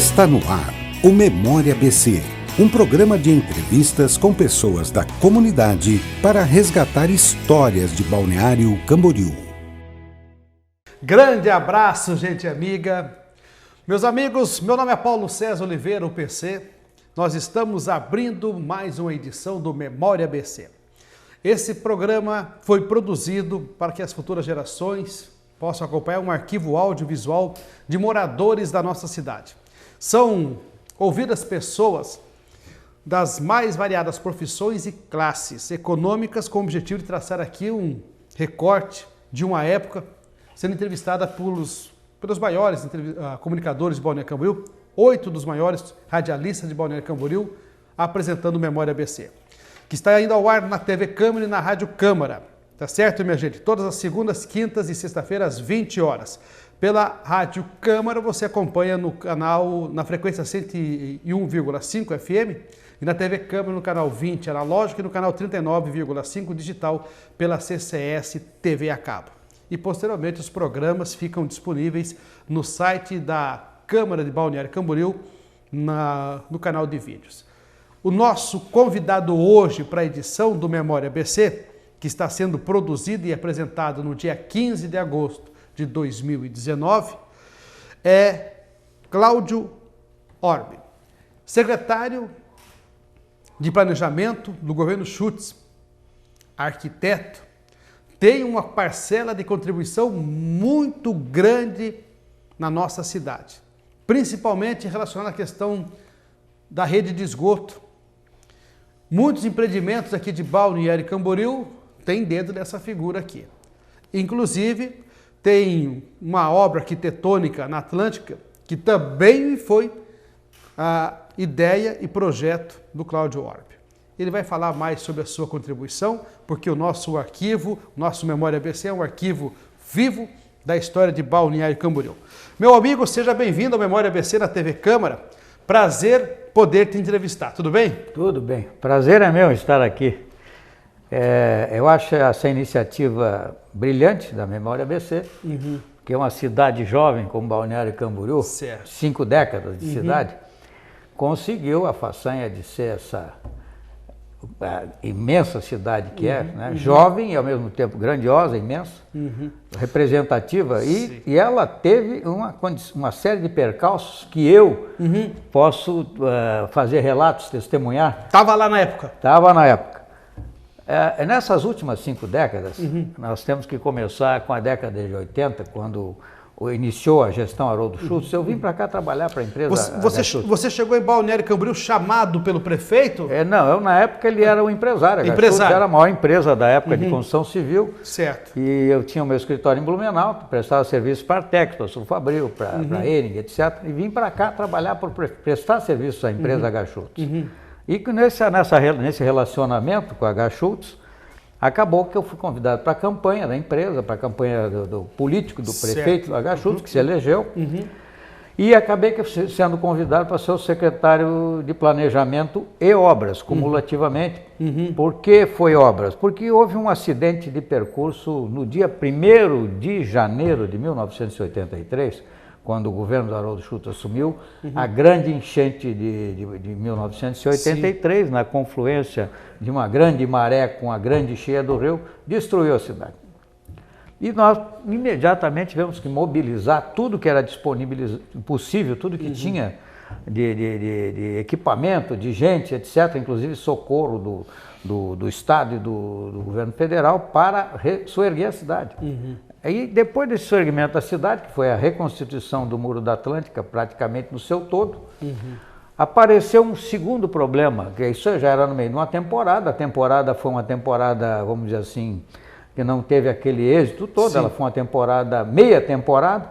Está no ar o Memória BC, um programa de entrevistas com pessoas da comunidade para resgatar histórias de Balneário Camboriú. Grande abraço, gente amiga. Meus amigos, meu nome é Paulo César Oliveira, o PC. Nós estamos abrindo mais uma edição do Memória BC. Esse programa foi produzido para que as futuras gerações possam acompanhar um arquivo audiovisual de moradores da nossa cidade. São ouvidas pessoas das mais variadas profissões e classes econômicas com o objetivo de traçar aqui um recorte de uma época, sendo entrevistada pelos maiores comunicadores de Balneário Camboriú, 8 dos maiores radialistas de Balneário Camboriú, apresentando Memória BC, que está ainda ao ar na TV Câmara e na Rádio Câmara. Tá certo, minha gente? Todas as segundas, quintas e sexta-feiras, às 20 horas. Pela Rádio Câmara, você acompanha no canal, na frequência 101,5 FM, e na TV Câmara no canal 20 analógico e no canal 39,5 digital pela CCS TV a cabo. E posteriormente os programas ficam disponíveis no site da Câmara de Balneário Camboriú, no canal de vídeos. O nosso convidado hoje para a edição do Memória BC, que está sendo produzido e apresentado no dia 15 de agosto de 2019, é Cláudio Orbe, secretário de Planejamento do governo Schultz, arquiteto, tem uma parcela de contribuição muito grande na nossa cidade, principalmente relacionada à questão da rede de esgoto. Muitos empreendimentos aqui de Balneário Camboriú têm dedo dessa figura aqui. Inclusive, tem uma obra arquitetônica na Atlântica que também foi a ideia e projeto do Cláudio Orbe. Ele vai falar mais sobre a sua contribuição, porque o nosso arquivo, o nosso Memória BC é um arquivo vivo da história de Balneário Camboriú. Meu amigo, seja bem-vindo ao Memória BC na TV Câmara. Prazer poder te entrevistar, tudo bem? Tudo bem, prazer é meu estar aqui. Eu acho essa iniciativa brilhante da Memória BC, que é uma cidade jovem como Balneário Camboriú, certo. 5 décadas de cidade, conseguiu a façanha de ser essa imensa cidade que é, né? Jovem e ao mesmo tempo grandiosa, imensa, representativa, e ela teve uma série de percalços que eu posso fazer relatos, testemunhar. Estava lá na época? Estava na época. Nessas últimas 5 décadas, nós temos que começar com a década de 80, quando iniciou a gestão Haroldo Schultz. Eu vim para cá trabalhar para a empresa. Você chegou em Balneário Camboriú chamado pelo prefeito? Não, na época ele era um empresário. A Schultz era a maior empresa da época de construção civil. Certo. E eu tinha o meu escritório em Blumenau, prestava serviços para Artex, para Sulfabril, para Ering, etc. E vim para cá trabalhar por prestar serviços à empresa Schultz. E nesse relacionamento com a Schultz, acabou que eu fui convidado para a campanha da empresa, para a campanha do político, do prefeito Schultz, que se elegeu, e acabei sendo convidado para ser o secretário de Planejamento e Obras, cumulativamente. Por que foi obras? Porque houve um acidente de percurso no dia 1º de janeiro de 1983, quando o governo do Haroldo Schultz assumiu, a grande enchente de 1983, na confluência de uma grande maré com a grande cheia do rio, destruiu a cidade. E nós imediatamente tivemos que mobilizar tudo que era possível, tudo que tinha de equipamento, de gente, etc., inclusive socorro do Estado e do governo federal para soerguer a cidade. E depois desse soerguimento da cidade, que foi a reconstituição do Muro da Atlântica, praticamente no seu todo, apareceu um segundo problema, que isso já era no meio de uma temporada. A temporada foi uma temporada, vamos dizer assim, que não teve aquele êxito todo, ela foi uma temporada, meia temporada.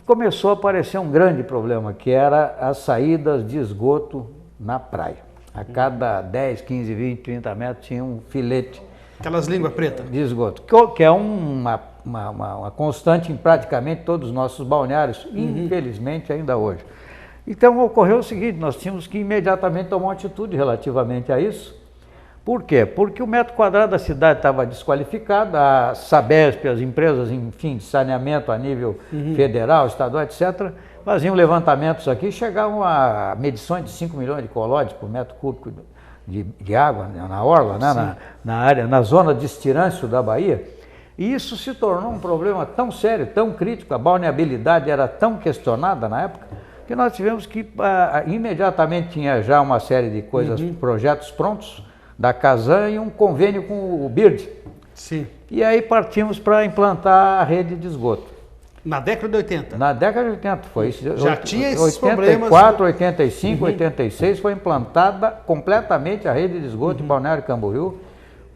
Começou a aparecer um grande problema, que era as saídas de esgoto na praia. A cada 10, 15, 20, 30 metros tinha um filete. Aquelas línguas pretas. De esgoto, que é uma constante em praticamente todos os nossos balneários, infelizmente ainda hoje. Então ocorreu o seguinte, nós tínhamos que imediatamente tomar uma atitude relativamente a isso. Por quê? Porque o metro quadrado da cidade estava desqualificado, a Sabesp, as empresas, enfim, de saneamento a nível federal, estadual, etc., faziam levantamentos aqui, chegavam a medições de 5 milhões de colóides por metro cúbico de água na orla, né? na área, na zona de estirância da Bahia. E isso se tornou um problema tão sério, tão crítico, a balneabilidade era tão questionada na época, que nós tivemos que, imediatamente tinha já uma série de coisas, projetos prontos da Casan e um convênio com o BIRD. Sim. E aí partimos para implantar a rede de esgoto. Na década de 80? Na década de 80, foi isso. Já tinha esses 84, 85, 86, foi implantada completamente a rede de esgoto em Balneário Camboriú,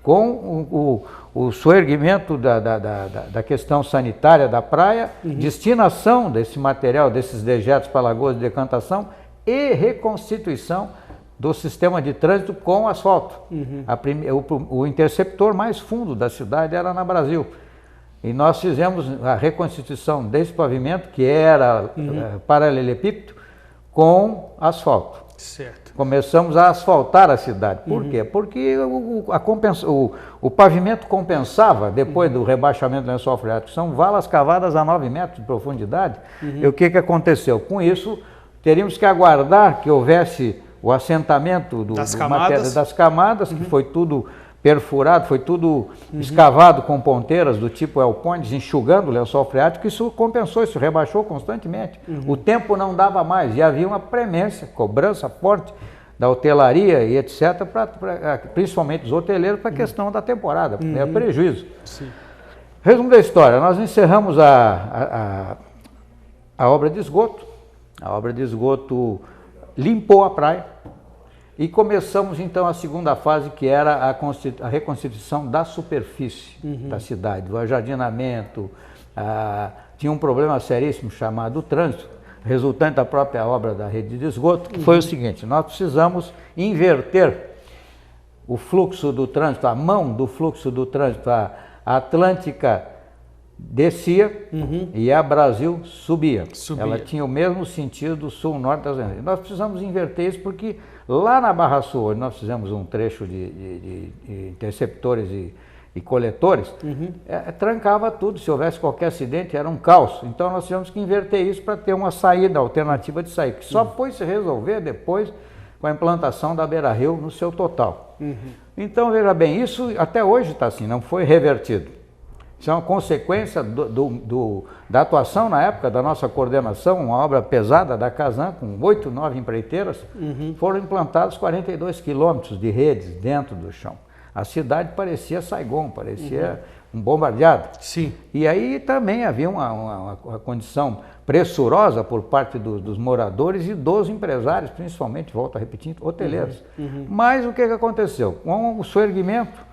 com o soerguimento da questão sanitária da praia, destinação desse material, desses dejetos para lagoas de decantação e reconstituição do sistema de trânsito com asfalto. O interceptor mais fundo da cidade era na Brasil. E nós fizemos a reconstituição desse pavimento, que era paralelepípedo, com asfalto. Certo. Começamos a asfaltar a cidade. Por quê? Porque o pavimento compensava, depois do rebaixamento do lençol freático, são valas cavadas a 9 metros de profundidade. E o que aconteceu? Com isso, teríamos que aguardar que houvesse o assentamento das camadas, que foi tudo perfurado, foi tudo escavado com ponteiras do tipo Elpondes, enxugando o lençol freático. Isso compensou, isso rebaixou constantemente. O tempo não dava mais e havia uma premência, cobrança forte da hotelaria e etc., principalmente dos hoteleiros, para a questão da temporada, é prejuízo. Sim. Resumo da história, nós encerramos a obra de esgoto. A obra de esgoto limpou a praia. E começamos então a segunda fase, que era a reconstituição da superfície da cidade, o ajardinamento. Tinha um problema seríssimo chamado trânsito, resultante da própria obra da rede de esgoto, que foi o seguinte: nós precisamos inverter o fluxo do trânsito, a mão do fluxo do trânsito. A Atlântica descia e a Brasil subia. Ela tinha o mesmo sentido sul-norte das Andes. Nós precisamos inverter isso porque lá na Barra Sul, onde nós fizemos um trecho de interceptores e coletores, trancava tudo. Se houvesse qualquer acidente, era um caos. Então nós tivemos que inverter isso para ter uma saída, alternativa de sair, que só foi se resolver depois com a implantação da Beira Rio no seu total. Então, veja bem, isso até hoje está assim, não foi revertido. Isso é uma consequência da atuação na época da nossa coordenação, uma obra pesada da Casan, com 8, 9 empreiteiras, foram implantados 42 quilômetros de redes dentro do chão. A cidade parecia Saigon, parecia um bombardeado. Sim. E aí também havia uma condição pressurosa por parte dos moradores e dos empresários, principalmente, volto a repetir, hoteleiros. Mas o que aconteceu? Com o soerguimento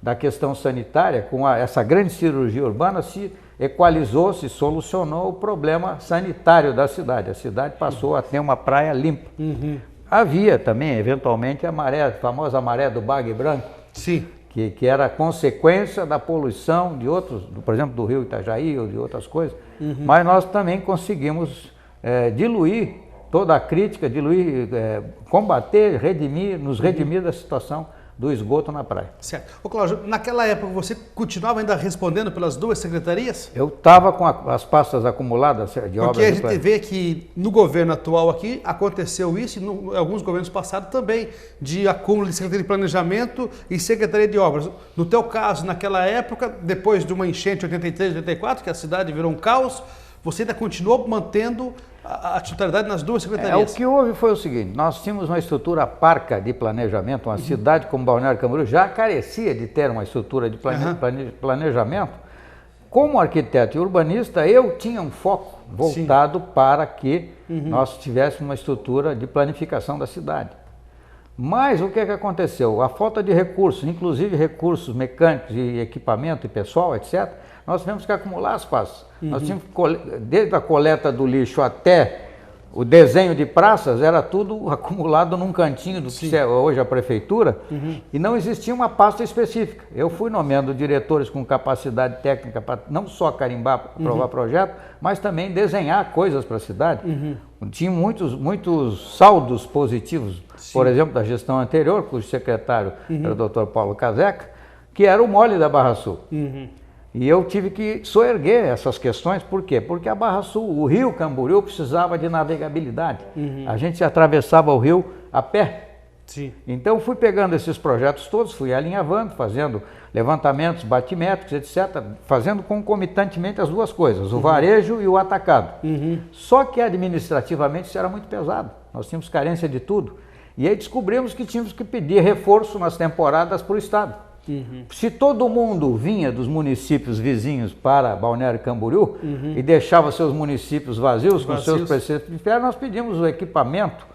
da questão sanitária, com essa grande cirurgia urbana, se equalizou, se solucionou o problema sanitário da cidade. A cidade passou a ter uma praia limpa. Havia também, eventualmente, a famosa maré do Bague Branco, sim, que era consequência da poluição de outros, por exemplo, do rio Itajaí ou de outras coisas. Mas nós também conseguimos diluir toda a crítica, combater, nos redimir da situação do esgoto na praia. Certo. Ô Cláudio, naquela época você continuava ainda respondendo pelas duas secretarias? Eu estava com as pastas acumuladas de obras. Porque a gente vê que no governo atual aqui aconteceu isso, e em alguns governos passados também, de acúmulo de Secretaria de Planejamento e Secretaria de Obras. No teu caso, naquela época, depois de uma enchente 83, 84, que a cidade virou um caos, você ainda continuou mantendo a titularidade nas duas secretarias? O que houve foi o seguinte: nós tínhamos uma estrutura parca de planejamento, uma cidade como Balneário Camboriú já carecia de ter uma estrutura de planejamento. Como arquiteto e urbanista, eu tinha um foco voltado para que nós tivéssemos uma estrutura de planificação da cidade. Mas o que aconteceu? A falta de recursos, inclusive recursos mecânicos e equipamento e pessoal, etc., nós tivemos que acumular as pastas. Nós tínhamos desde a coleta do lixo até o desenho de praças, era tudo acumulado num cantinho do que é hoje a prefeitura, e não existia uma pasta específica. Eu fui nomeando diretores com capacidade técnica para não só carimbar, aprovar projeto, mas também desenhar coisas para a cidade. Tinha muitos saldos positivos, por exemplo, da gestão anterior, cujo secretário era o Dr. Paulo Caseca, que era o mole da Barra Sul. E eu tive que soerguer essas questões, por quê? Porque a Barra Sul, o rio Camboriú, precisava de navegabilidade. A gente atravessava o rio a pé. Sim. Então fui pegando esses projetos todos, fui alinhavando, fazendo levantamentos, batimétricos, etc., fazendo concomitantemente as duas coisas, o varejo e o atacado. Só que administrativamente isso era muito pesado, nós tínhamos carência de tudo. E aí descobrimos que tínhamos que pedir reforço nas temporadas para o Estado. Se todo mundo vinha dos municípios vizinhos para Balneário Camboriú e deixava seus municípios vazios com seus preceitos de ferro, nós pedimos o equipamento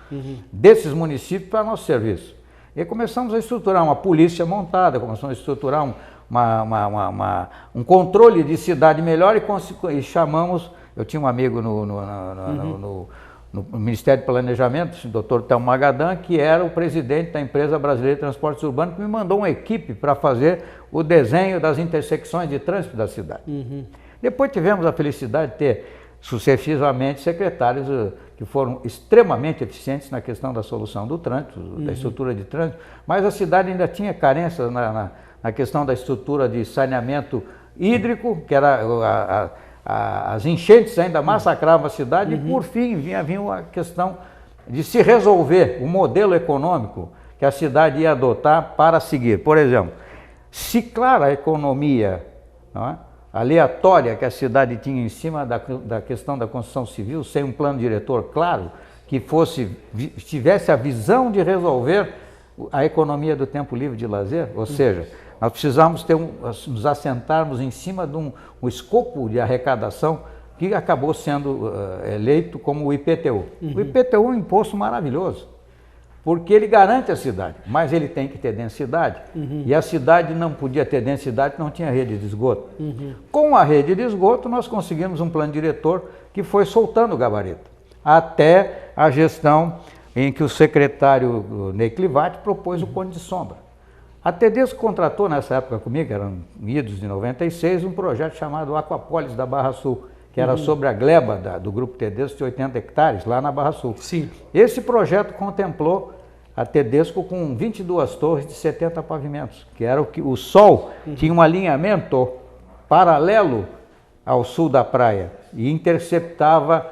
desses municípios para nosso serviço. E aí começamos a estruturar uma polícia montada, começamos a estruturar um controle de cidade melhor e chamamos, eu tinha um amigo no Ministério de Planejamento, o Dr. Thelmo Magadan, que era o presidente da Empresa Brasileira de Transportes Urbanos, que me mandou uma equipe para fazer o desenho das intersecções de trânsito da cidade. Depois tivemos a felicidade de ter sucessivamente secretários que foram extremamente eficientes na questão da solução do trânsito, da estrutura de trânsito, mas a cidade ainda tinha carências na questão da estrutura de saneamento hídrico, que era as enchentes ainda massacravam a cidade e, por fim, vinha a questão de se resolver o modelo econômico que a cidade ia adotar para seguir. Por exemplo, ciclar a economia, não é, aleatória que a cidade tinha em cima da questão da construção civil, sem um plano diretor claro, que tivesse a visão de resolver a economia do tempo livre de lazer, ou seja, nós precisamos nos assentarmos em cima de um escopo de arrecadação que acabou sendo eleito como o IPTU. O IPTU é um imposto maravilhoso, porque ele garante a cidade, mas ele tem que ter densidade. E a cidade não podia ter densidade, não tinha rede de esgoto. Com a rede de esgoto, nós conseguimos um plano diretor que foi soltando o gabarito, até a gestão em que o secretário Ney Clivati propôs o Conde de Sombra. A Tedesco contratou nessa época comigo, eram idos de 96, um projeto chamado Aquapólis da Barra Sul, que era sobre a gleba do Grupo Tedesco de 80 hectares, lá na Barra Sul. Sim. Esse projeto contemplou a Tedesco com 22 torres de 70 pavimentos, que era o sol tinha um alinhamento paralelo ao sul da praia e interceptava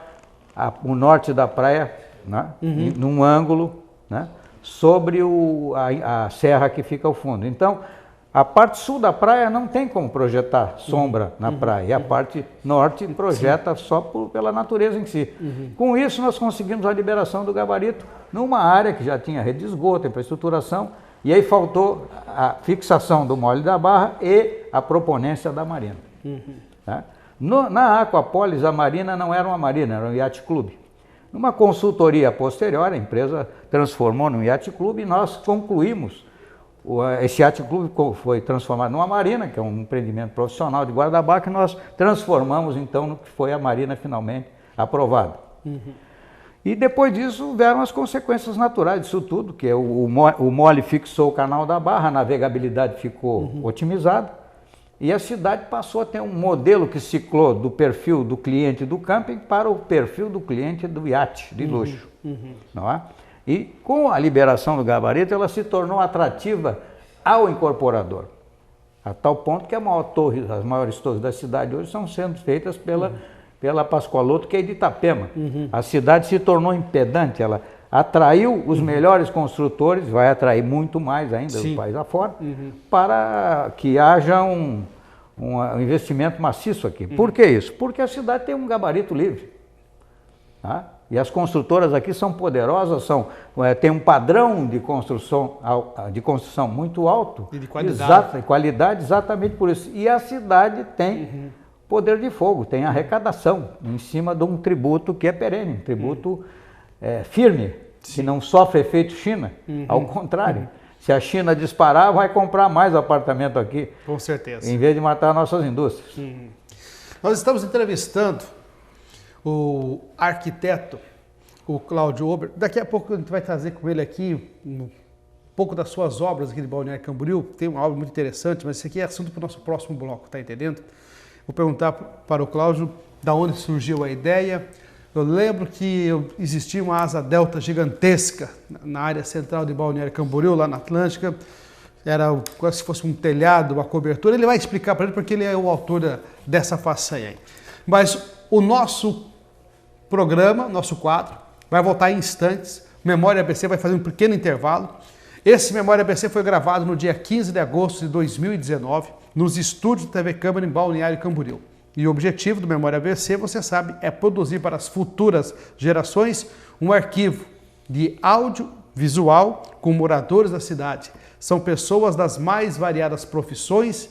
o norte da praia, né, num ângulo, né, sobre a serra que fica ao fundo. Então, a parte sul da praia não tem como projetar sombra na praia, e a parte norte projeta só pela natureza em si. Com isso, nós conseguimos a liberação do gabarito numa área que já tinha rede de esgoto, infraestruturação, e aí faltou a fixação do Mole da Barra e a proponência da Marina. Tá? Na Aquapólis, a Marina não era uma marina, era um iate clube. Numa consultoria posterior, a empresa transformou num iate clube e nós concluímos. Esse iate clube foi transformado numa marina, que é um empreendimento profissional de Guarda-Barra, que nós transformamos então no que foi a marina finalmente aprovada. E depois disso vieram as consequências naturais disso tudo, que é o Mole fixou o canal da Barra, a navegabilidade ficou otimizada, e a cidade passou a ter um modelo que ciclou do perfil do cliente do camping para o perfil do cliente do iate de luxo. Não é? E com a liberação do gabarito, ela se tornou atrativa ao incorporador. A tal ponto que as maiores torres da cidade hoje estão sendo feitas pela Pascoaloto, que é de Itapema. A cidade se tornou impedante, ela atraiu os melhores construtores, vai atrair muito mais ainda do país afora, para que haja um investimento maciço aqui. Por que isso? Porque a cidade tem um gabarito livre. Tá? E as construtoras aqui são poderosas, tem um padrão de construção muito alto. E de qualidade. Qualidade, exatamente por isso. E a cidade tem poder de fogo, tem arrecadação em cima de um tributo que é perene, um tributo firme, que não sofre efeito China. Ao contrário, se a China disparar, vai comprar mais apartamento aqui. Com certeza. Em vez de matar nossas indústrias. Nós estamos entrevistando o arquiteto, o Cláudio Ober. Daqui a pouco a gente vai trazer com ele aqui um pouco das suas obras aqui de Balneário Camboriú. Tem uma obra muito interessante, mas isso aqui é assunto para o nosso próximo bloco, tá entendendo? Vou perguntar para o Cláudio da onde surgiu a ideia. Eu lembro que existia uma asa delta gigantesca na área central de Balneário Camboriú, lá na Atlântica. era quase se fosse um telhado, uma cobertura. Ele vai explicar para ele porque ele é o autor dessa façanha aí. Mas o nosso programa, nosso quadro, vai voltar em instantes. Memória ABC vai fazer um pequeno intervalo. Esse Memória ABC foi gravado no dia 15 de agosto de 2019, nos estúdios da TV Câmara em Balneário Camboriú. E o objetivo do Memória ABC, você sabe, é produzir para as futuras gerações um arquivo de áudio visual com moradores da cidade. São pessoas das mais variadas profissões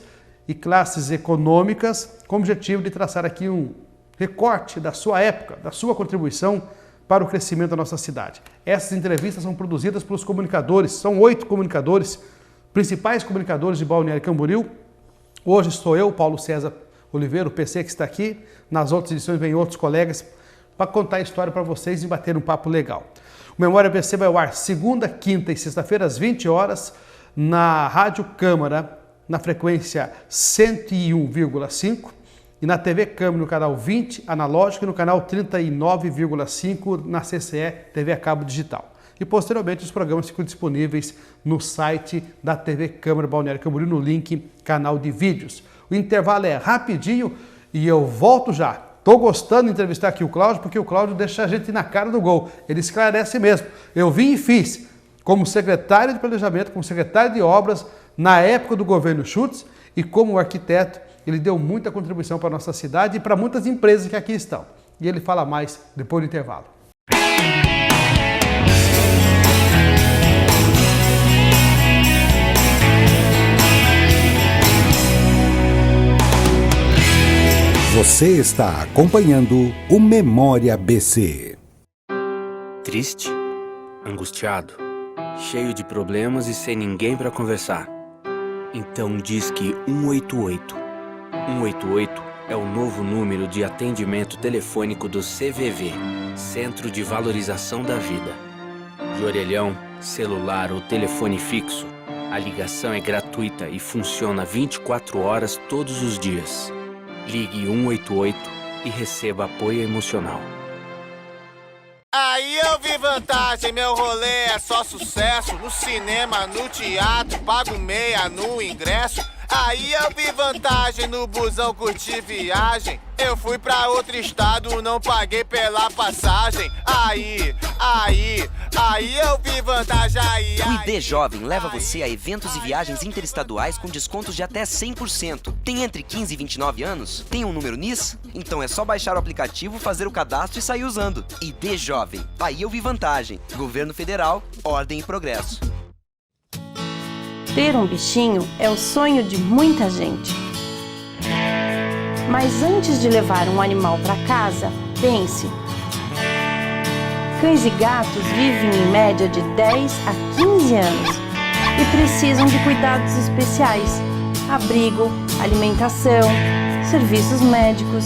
e classes econômicas, com o objetivo de traçar aqui um recorte da sua época, da sua contribuição para o crescimento da nossa cidade. Essas entrevistas são produzidas pelos comunicadores, são 8 comunicadores, principais comunicadores de Balneário Camboriú. Hoje sou eu, Paulo César Oliveira, o PC que está aqui. Nas outras edições vem outros colegas para contar a história para vocês e bater um papo legal. O Memória ABC vai ao ar segunda, quinta e sexta-feira às 20 horas na Rádio Câmara, na frequência 101,5 e na TV Câmara no canal 20 analógico e no canal 39,5 na CCE TV a cabo digital. E posteriormente os programas ficam disponíveis no site da TV Câmara Balneário Camboriú no link canal de vídeos. O intervalo é rapidinho e eu volto já. Estou gostando de entrevistar aqui o Cláudio porque o Cláudio deixa a gente na cara do gol. Ele esclarece mesmo. Eu vim e fiz como secretário de planejamento, como secretário de obras na época do governo Schultz e como arquiteto. Ele deu muita contribuição para a nossa cidade e para muitas empresas que aqui estão. E ele fala mais depois do intervalo. Você está acompanhando o Memória ABC. Triste, angustiado, cheio de problemas e sem ninguém para conversar. Então disque 188. 188 é o novo número de atendimento telefônico do CVV, Centro de Valorização da Vida. De orelhão, celular ou telefone fixo, a ligação é gratuita e funciona 24 horas todos os dias. Ligue 188 e receba apoio emocional. Aí eu vi vantagem, meu rolê é só sucesso. No cinema, no teatro, pago meia no ingresso. Aí eu vi vantagem, no busão curti viagem. Eu fui pra outro estado, não paguei pela passagem. Aí eu vi vantagem. O ID Jovem leva você a eventos e viagens interestaduais com descontos de até 100%. Tem entre 15 e 29 anos? Tem um número NIS? Então é só baixar o aplicativo, fazer o cadastro e sair usando. ID Jovem, aí eu vi vantagem. Governo Federal, ordem e progresso. Ter um bichinho é o sonho de muita gente. Mas antes de levar um animal para casa, pense. Cães e gatos vivem em média de 10 a 15 anos e precisam de cuidados especiais, abrigo, alimentação, serviços médicos.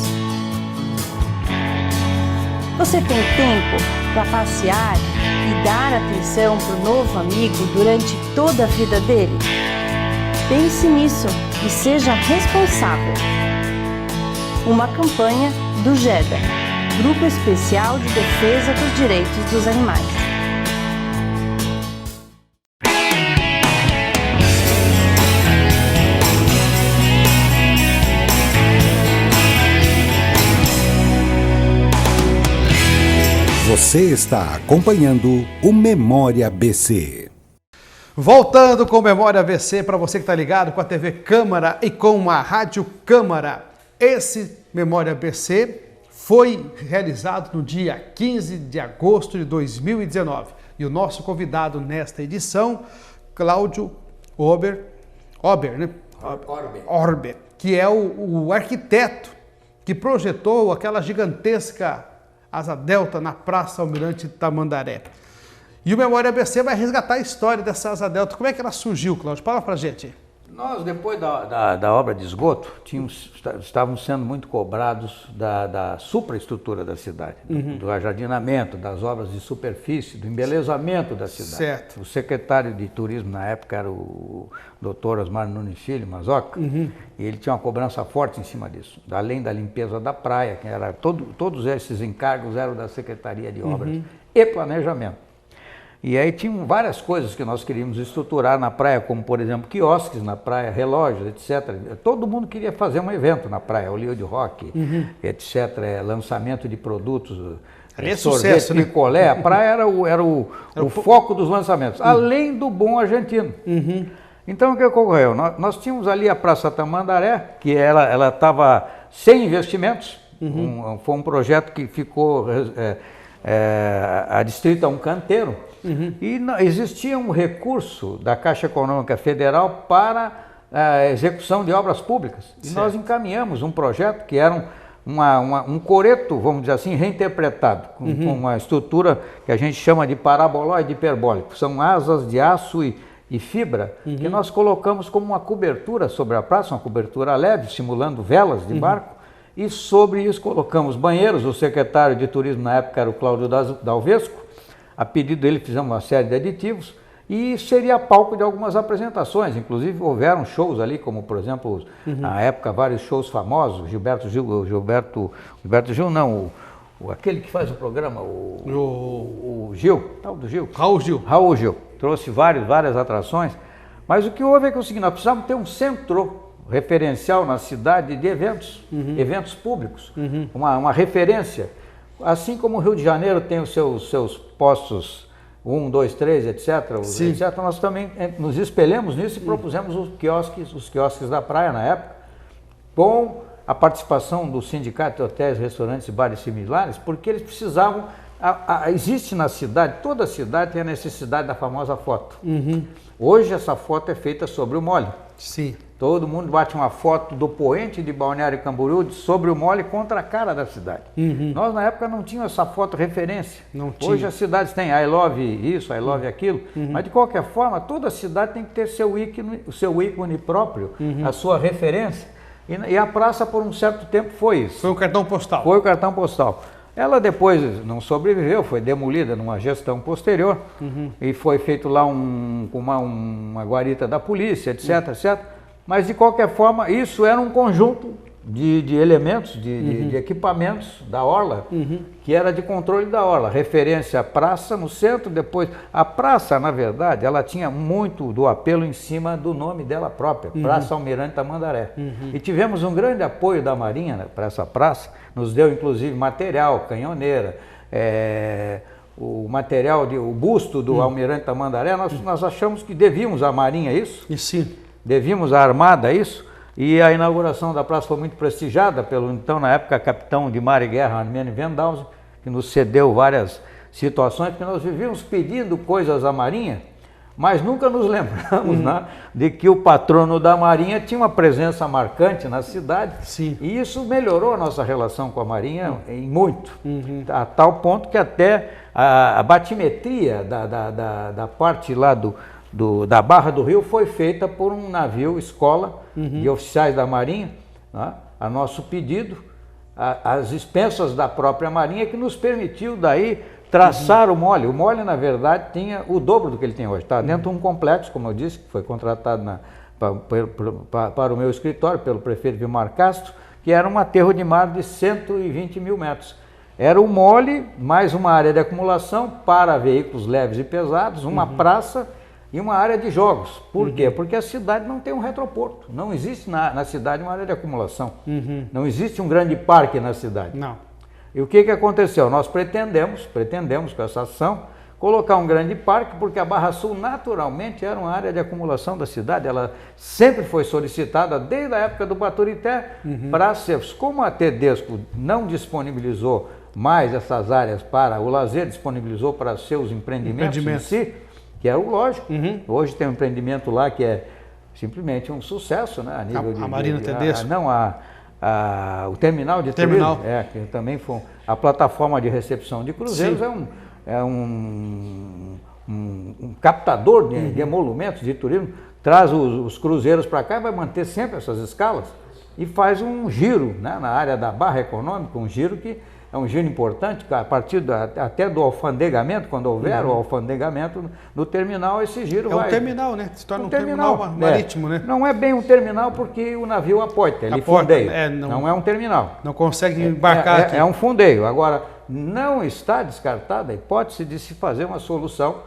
Você tem tempo para passear e dar atenção para o novo amigo durante toda a vida dele? Pense nisso e seja responsável. Uma campanha do GEDA, Grupo Especial de Defesa dos Direitos dos Animais. Você está acompanhando o Memória ABC. Voltando com o Memória ABC, para você que está ligado com a TV Câmara e com a Rádio Câmara. Esse Memória ABC foi realizado no dia 15 de agosto de 2019. E o nosso convidado nesta edição, Cláudio Orber, que é o arquiteto que projetou aquela gigantesca asa delta na Praça Almirante Tamandaré. E o Memória ABC vai resgatar a história dessa asa delta. Como é que ela surgiu, Cláudio? Fala pra gente. Nós, depois da obra de esgoto, estávamos sendo muito cobrados da supraestrutura da cidade, do ajardinamento, das obras de superfície, do embelezamento da cidade. Certo. O secretário de turismo na época era o Dr. Osmar Nunes Filho, Mazoca, e ele tinha uma cobrança forte em cima disso. Além da limpeza da praia, que era todos esses encargos eram da Secretaria de Obras e Planejamento. E aí tinham várias coisas que nós queríamos estruturar na praia, como por exemplo quiosques na praia, relógios, etc. Todo mundo queria fazer um evento na praia, Hollywood Rock, etc. Lançamento de produtos, sorvete, sucesso, né? picolé. A praia era o foco dos lançamentos, além do bom argentino. Então o que ocorreu? Nós tínhamos ali a Praça Tamandaré, que ela estava sem investimentos. Foi um projeto que ficou adstrito a um canteiro. E existia um recurso da Caixa Econômica Federal para a execução de obras públicas. E nós encaminhamos um projeto que era um coreto, vamos dizer assim, reinterpretado, com uma estrutura que a gente chama de paraboloide hiperbólico. São asas de aço e fibra, que nós colocamos como uma cobertura sobre a praça, uma cobertura leve, simulando velas de barco, e sobre isso colocamos banheiros. O secretário de turismo na época era o Cláudio Dalvesco. A pedido dele fizemos uma série de aditivos e seria palco de algumas apresentações. Inclusive houveram shows ali, como por exemplo, na época vários shows famosos, Gilberto Gil não, aquele que faz o programa, o Gil, tal do Gil. Raul Gil. Trouxe várias atrações, mas o que houve é que nós precisávamos ter um centro referencial na cidade de eventos públicos, uma referência. Assim como o Rio de Janeiro tem os seus postos 1, 2, 3, etc., nós também nos espelhamos nisso e propusemos os quiosques da praia na época, com a participação do Sindicato de Hotéis, Restaurantes e Bares Similares, porque eles precisavam. Existe na cidade, toda a cidade tem a necessidade da famosa foto. Hoje essa foto é feita sobre o mole. Sim. Todo mundo bate uma foto do poente de Balneário Camboriú sobre o mole contra a cara da cidade. Nós na época não tínhamos essa foto referência. Hoje as cidades têm I love isso, I love aquilo, mas de qualquer forma toda cidade tem que ter o seu ícone próprio, a sua referência. E a praça por um certo tempo foi isso. Foi um cartão postal. Foi o cartão postal. Ela depois não sobreviveu, foi demolida numa gestão posterior e foi feito lá uma guarita da polícia, etc, etc. Mas de qualquer forma, isso era um conjunto de elementos, de equipamentos da orla, que era de controle da orla. Referência à praça no centro, depois... A praça, na verdade, ela tinha muito do apelo em cima do nome dela própria, Praça Almirante Tamandaré. E tivemos um grande apoio da Marinha, né, para essa praça, nos deu inclusive material, canhoneira, o material, o busto do Almirante Tamandaré. Nós achamos que devíamos à Marinha isso. E sim. Devíamos à Armada isso, e a inauguração da praça foi muito prestigiada pelo, então, na época, capitão de mar e guerra, Armênio Vendausen, que nos cedeu várias situações, porque nós vivíamos pedindo coisas à Marinha, mas nunca nos lembramos de que o patrono da Marinha tinha uma presença marcante na cidade. Sim. E isso melhorou a nossa relação com a Marinha em muito, a tal ponto que até a batimetria da parte lá da Barra do Rio foi feita por um navio escola de oficiais da Marinha, né, a nosso pedido, as expensas da própria Marinha, que nos permitiu daí traçar o mole. O mole, na verdade, tinha o dobro do que ele tem hoje. Está dentro de um complexo, como eu disse, que foi contratado para o meu escritório pelo prefeito Vilmar Castro, que era um aterro de mar de 120 mil metros. Era o mole, mais uma área de acumulação para veículos leves e pesados, uma praça e uma área de jogos. Por quê? Porque a cidade não tem um retroporto. Não existe na cidade uma área de acumulação. Não existe um grande parque na cidade. Não. E o que aconteceu? Nós pretendemos com essa ação colocar um grande parque, porque a Barra Sul naturalmente era uma área de acumulação da cidade. Ela sempre foi solicitada desde a época do Baturité para ser. Como a Tedesco não disponibilizou mais essas áreas para o lazer, disponibilizou para seus empreendimentos em si, que é o lógico. Hoje tem um empreendimento lá que é simplesmente um sucesso, né? A nível a Marina Tedesco. O terminal de turismo, que também foi a plataforma de recepção de cruzeiros. É um captador de emolumentos de turismo, traz os cruzeiros para cá e vai manter sempre essas escalas e faz um giro, né, na área da Barra Econômica, um giro que é um giro importante, a partir até do alfandegamento, quando houver o alfandegamento no terminal, esse giro vai... É um terminal, né? Se torna um terminal marítimo, né? Não é bem um terminal porque o navio aporta, ele fundeia. Não é um terminal. Não consegue embarcar aqui. É um fundeio. Agora, não está descartada a hipótese de se fazer uma solução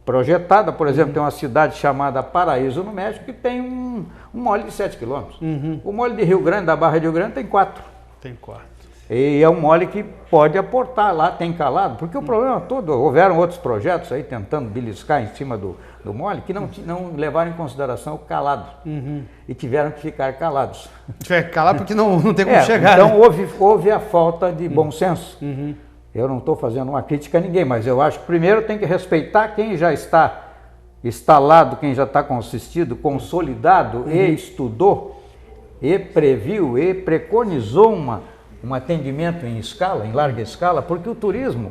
projetada. Por exemplo, tem uma cidade chamada Paraíso, no México, que tem um mole de 7 quilômetros. O mole de Rio Grande, da Barra de Rio Grande, tem 4. Tem 4. E é um mole que pode aportar lá, tem calado, porque o problema todo, houveram outros projetos aí tentando beliscar em cima do mole, que não levaram em consideração o calado, e tiveram que ficar calados. Tiver que calar porque não tem como chegar. Então houve a falta de bom senso. Eu não estou fazendo uma crítica a ninguém, mas eu acho que primeiro tem que respeitar quem já está instalado, quem já está consistido, consolidado e estudou, e previu, e preconizou um atendimento em escala, em larga escala, porque o turismo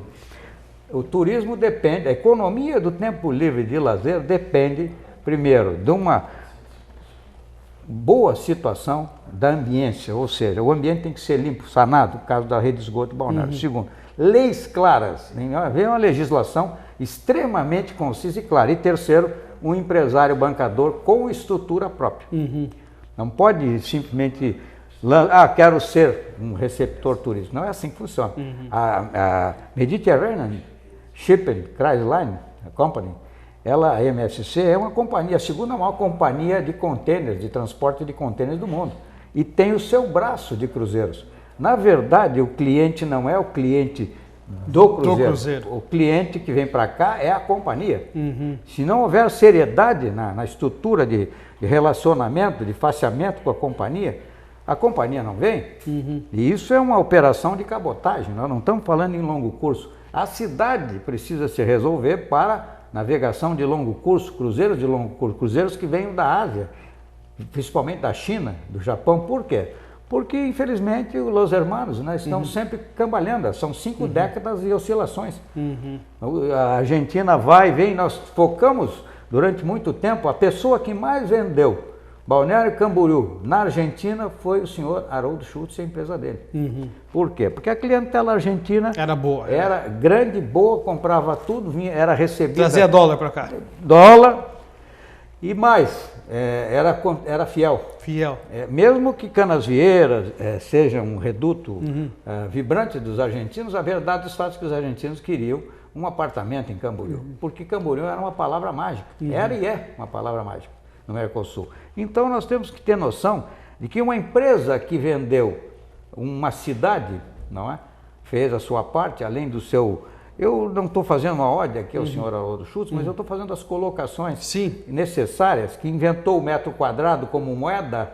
depende, a economia do tempo livre de lazer depende, primeiro, de uma boa situação da ambiência, ou seja, o ambiente tem que ser limpo, sanado, no caso da rede de esgoto balneário. Segundo, leis claras, vem uma legislação extremamente concisa e clara. E terceiro, um empresário bancador com estrutura própria. Não pode simplesmente... quero ser um receptor turístico. Não é assim que funciona. A Mediterranean Shipping Cruise Line Company, a MSC, é uma companhia, a segunda maior companhia de contêineres, de transporte de contêineres do mundo. E tem o seu braço de cruzeiros. Na verdade, o cliente não é o cliente do cruzeiro. O cliente que vem para cá é a companhia. Se não houver seriedade na estrutura de relacionamento, de faceamento com a companhia não vem. E isso é uma operação de cabotagem, nós não estamos falando em longo curso. A cidade precisa se resolver para navegação de longo curso, cruzeiros de longo curso, cruzeiros que venham da Ásia, principalmente da China, do Japão. Por quê? Porque, infelizmente, os Los Hermanos estão sempre cambaleando, são 5 décadas de oscilações. A Argentina vai e vem, nós focamos durante muito tempo, a pessoa que mais vendeu Balneário Camboriú na Argentina foi o senhor Haroldo Schultz e a empresa dele. Por quê? Porque a clientela argentina era boa, era grande, boa, comprava tudo, era recebida... Trazia dólar para cá. Dólar e mais, era fiel. Mesmo que Canasvieiras seja um reduto vibrante dos argentinos, a verdade dos fatos é que os argentinos queriam um apartamento em Camboriú, porque Camboriú era uma palavra mágica, era e é uma palavra mágica no Mercosul. Então nós temos que ter noção de que uma empresa que vendeu uma cidade, não é? Fez a sua parte, além do seu... Eu não estou fazendo uma ode aqui ao senhor Haroldo Schultz, mas eu estou fazendo as colocações necessárias, que inventou o metro quadrado como moeda,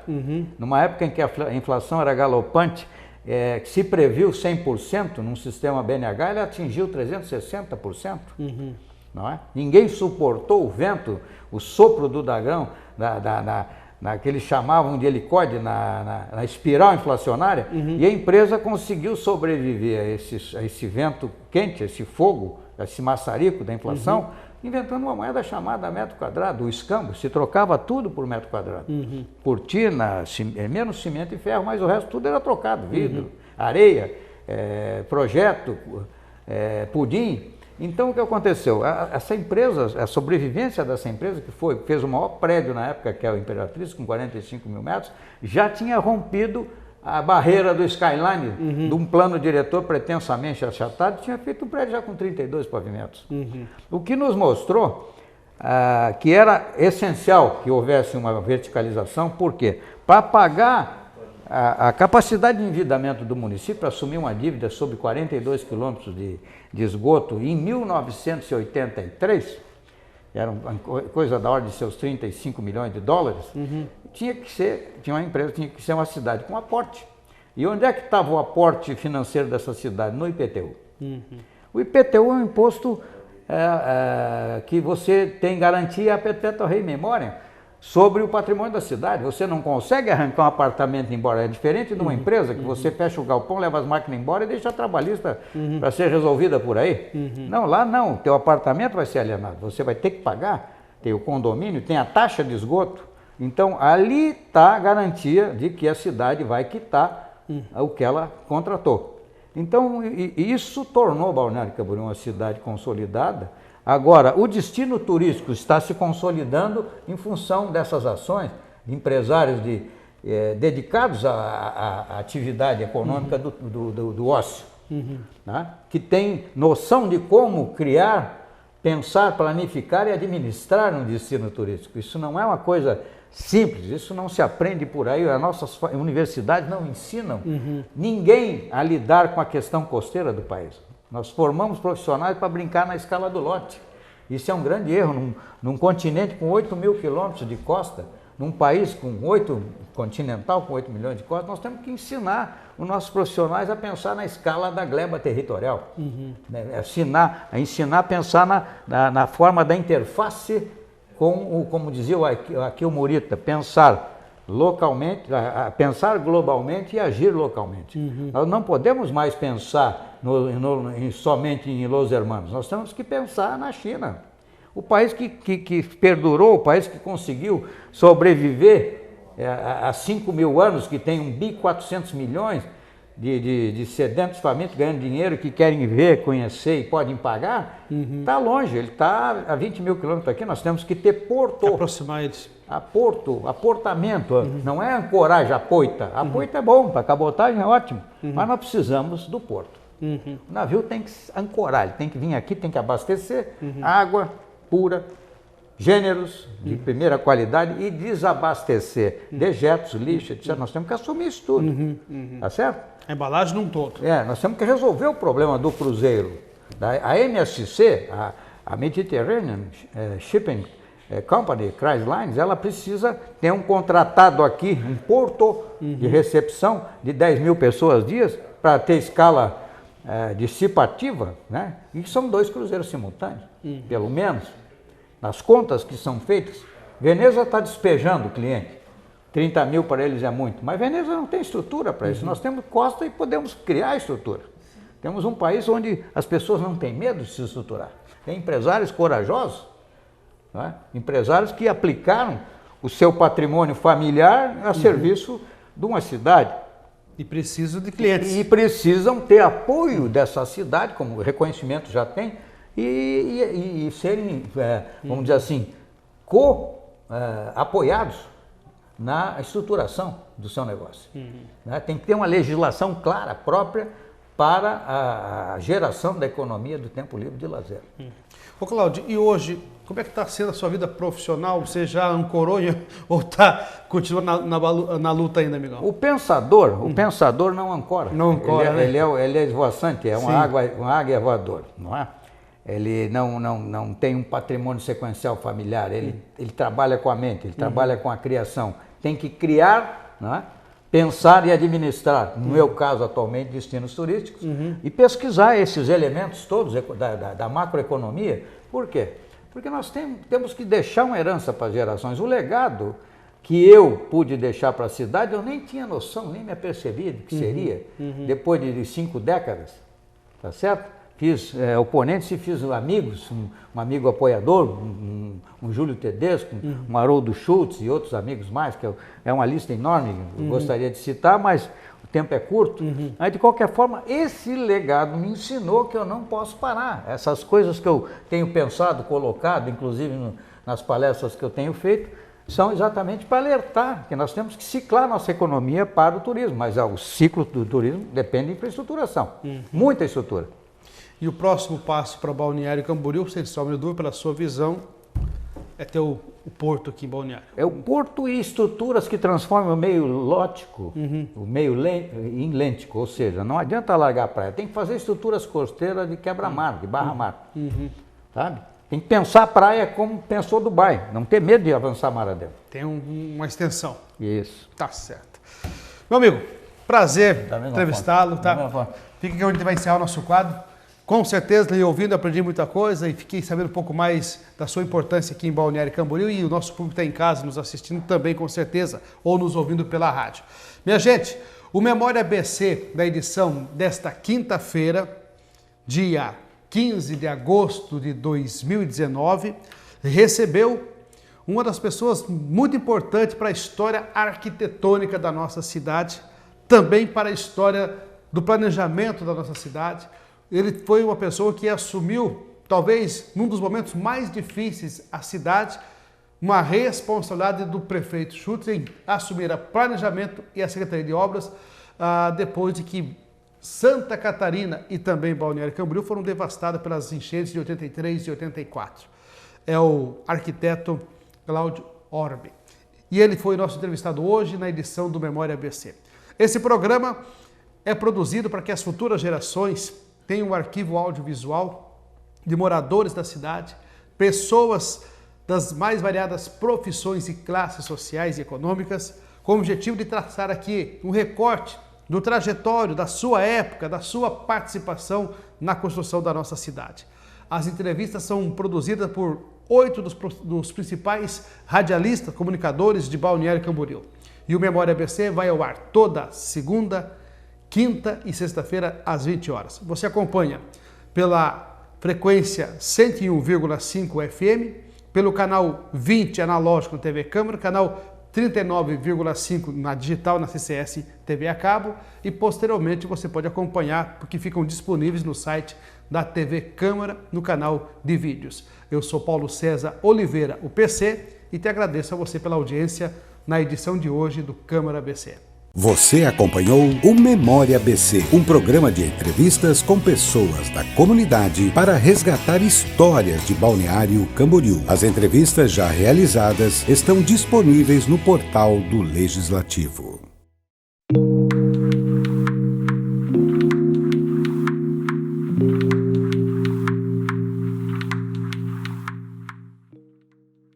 numa época em que a inflação era galopante, que se previu 100% num sistema BNH, ele atingiu 360%. Não é? Ninguém suportou o vento, o sopro do dragão, que eles chamavam de helicóide, na espiral inflacionária, e a empresa conseguiu sobreviver a esse vento quente, a esse fogo, a esse maçarico da inflação, inventando uma moeda chamada metro quadrado, o escambo. Se trocava tudo por metro quadrado. Cortina, menos cimento e ferro, mas o resto tudo era trocado, vidro, areia, projeto, pudim. Então o que aconteceu? Essa empresa, a sobrevivência dessa empresa, que fez o maior prédio na época, que é o Imperatriz, com 45 mil metros, já tinha rompido a barreira do skyline, de um plano diretor pretensamente achatado, tinha feito um prédio já com 32 pavimentos. O que nos mostrou que era essencial que houvesse uma verticalização, por quê? Para pagar a capacidade de endividamento do município, para assumir uma dívida sobre 42 quilômetros de esgoto em 1983, era uma coisa da ordem de seus 35 milhões de dólares, tinha que ser uma cidade com aporte. E onde é que estava o aporte financeiro dessa cidade? No IPTU. O IPTU é um imposto que você tem garantia a perpétua rei memória sobre o patrimônio da cidade. Você não consegue arrancar um apartamento embora. É diferente de uma empresa que você fecha o galpão, leva as máquinas embora e deixa a trabalhista para ser resolvida por aí. Não, lá não. O teu apartamento vai ser alienado. Você vai ter que pagar. Tem o condomínio, tem a taxa de esgoto. Então, ali está a garantia de que a cidade vai quitar o que ela contratou. Então, isso tornou Balneário Camboriú uma cidade consolidada. Agora, o destino turístico está se consolidando em função dessas ações de empresários dedicados à atividade econômica do ócio, né? Que tem noção de como criar pensar, planificar e administrar um destino turístico. Isso não é uma coisa simples, isso não se aprende por aí, as nossas universidades não ensinam ninguém a lidar com a questão costeira do país. Nós formamos profissionais para brincar na escala do lote. Isso é um grande erro, num continente com 8.000 quilômetros de costa, num país continental com 8 milhões de costas, nós temos que ensinar os nossos profissionais a pensar na escala da gleba territorial. Né? Ensinar a pensar na forma da interface com, como dizia aqui o Morita, pensar localmente, pensar globalmente e agir localmente. Nós não podemos mais pensar somente em Los Hermanos, nós temos que pensar na China. O país que perdurou, o país que conseguiu sobreviver há 5.000 anos, que tem 1.400 bilhões de sedentos famintos ganhando dinheiro, que querem ver, conhecer e podem pagar, está longe, ele está a 20.000 quilômetros aqui, nós temos que ter porto. Aproximar eles. Aportamento, não é ancoragem, apoita. Apoita é bom, para cabotagem é ótimo, mas nós precisamos do porto. O navio tem que ancorar, ele tem que vir aqui, tem que abastecer água pura, gêneros de primeira qualidade e desabastecer dejetos, lixo, etc. Nós temos que assumir isso tudo, tá certo? A embalagem num todo. Nós temos que resolver o problema do cruzeiro. A MSC, a Mediterranean Shipping Company, Cruiselines, ela precisa ter um contratado aqui, um porto de recepção de 10.000 pessoas dias para ter escala dissipativa, né? E são 2 cruzeiros simultâneos, pelo menos. Nas contas que são feitas, Veneza está despejando o cliente. 30.000 para eles é muito, mas Veneza não tem estrutura para isso. Nós temos costa e podemos criar estrutura. Temos um país onde as pessoas não têm medo de se estruturar. Tem empresários corajosos, né? Empresários que aplicaram o seu patrimônio familiar a serviço de uma cidade. E precisam de clientes. E precisam ter apoio dessa cidade, como reconhecimento já tem, e serem, vamos dizer assim, apoiados na estruturação do seu negócio. Né? Tem que ter uma legislação clara, própria, para a geração da economia do tempo livre de lazer. Ô Cláudio, e hoje, como é que está sendo a sua vida profissional? Você já ancorou ou continua na luta ainda, amigão? O pensador não ancora. Não ancora, ele é esvoaçante, é uma águia voadora, não é? Ele não tem um patrimônio sequencial familiar, ele trabalha com a mente, ele trabalha com a criação. Tem que criar, não é? Pensar e administrar, no meu caso atualmente, destinos turísticos, e pesquisar esses elementos todos da macroeconomia. Por quê? Porque nós temos que deixar uma herança para as gerações. O legado que eu pude deixar para a cidade, eu nem tinha noção, nem me apercebia de que seria, depois de 5 décadas, tá certo? Fiz oponentes e fiz amigos, um amigo apoiador, um Júlio Tedesco, um Haroldo Schultz e outros amigos mais, que é uma lista enorme, eu gostaria de citar, mas o tempo é curto. Aí, de qualquer forma, esse legado me ensinou que eu não posso parar. Essas coisas que eu tenho pensado, colocado, inclusive nas palestras que eu tenho feito, são exatamente para alertar que nós temos que ciclar nossa economia para o turismo, mas o ciclo do turismo depende de infraestruturação, muita estrutura. E o próximo passo para Balneário Camboriú, sem sombra de dúvida, pela sua visão, é ter o porto aqui em Balneário. É o porto e estruturas que transformam o meio lótico, o meio em lêntico, ou seja, não adianta largar a praia, tem que fazer estruturas costeiras de quebra-mar, de barra-mar, sabe? Tem que pensar a praia como pensou Dubai, não ter medo de avançar mar adentro. Tem uma extensão. Isso. Tá certo. Meu amigo, prazer entrevistá-lo, tá? Fica aqui onde a gente vai encerrar o nosso quadro. Com certeza, lhe ouvindo, aprendi muita coisa e fiquei sabendo um pouco mais da sua importância aqui em Balneário Camboriú, e o nosso público está em casa nos assistindo também, com certeza, ou nos ouvindo pela rádio. Minha gente, o Memória ABC da edição desta quinta-feira, dia 15 de agosto de 2019, recebeu uma das pessoas muito importantes para a história arquitetônica da nossa cidade, também para a história do planejamento da nossa cidade. Ele foi uma pessoa que assumiu, talvez, num dos momentos mais difíceis, a cidade, uma responsabilidade do prefeito Schultz em assumir o planejamento e a Secretaria de Obras, depois de que Santa Catarina e também Balneário Camboriú foram devastadas pelas enchentes de 83 e 84. É o arquiteto Cláudio Orbe. E ele foi nosso entrevistado hoje na edição do Memória ABC. Esse programa é produzido para que as futuras gerações tenham um arquivo audiovisual de moradores da cidade, pessoas das mais variadas profissões e classes sociais e econômicas, com o objetivo de traçar aqui um recorte do trajetório da sua época, da sua participação na construção da nossa cidade. As entrevistas são produzidas por 8 dos principais radialistas, comunicadores de Balneário Camboriú. E o Memória ABC vai ao ar toda segunda, quinta e sexta-feira às 20 horas. Você acompanha pela frequência 101,5 FM, pelo canal 20 analógico TV Câmara, canal 39,5 na digital, na CCS TV a cabo, e posteriormente você pode acompanhar, porque ficam disponíveis no site da TV Câmara, no canal de vídeos. Eu sou Paulo César Oliveira, o PC, e te agradeço a você pela audiência na edição de hoje do Câmara ABC. Você acompanhou o Memória ABC, um programa de entrevistas com pessoas da comunidade para resgatar histórias de Balneário Camboriú. As entrevistas já realizadas estão disponíveis no portal do Legislativo.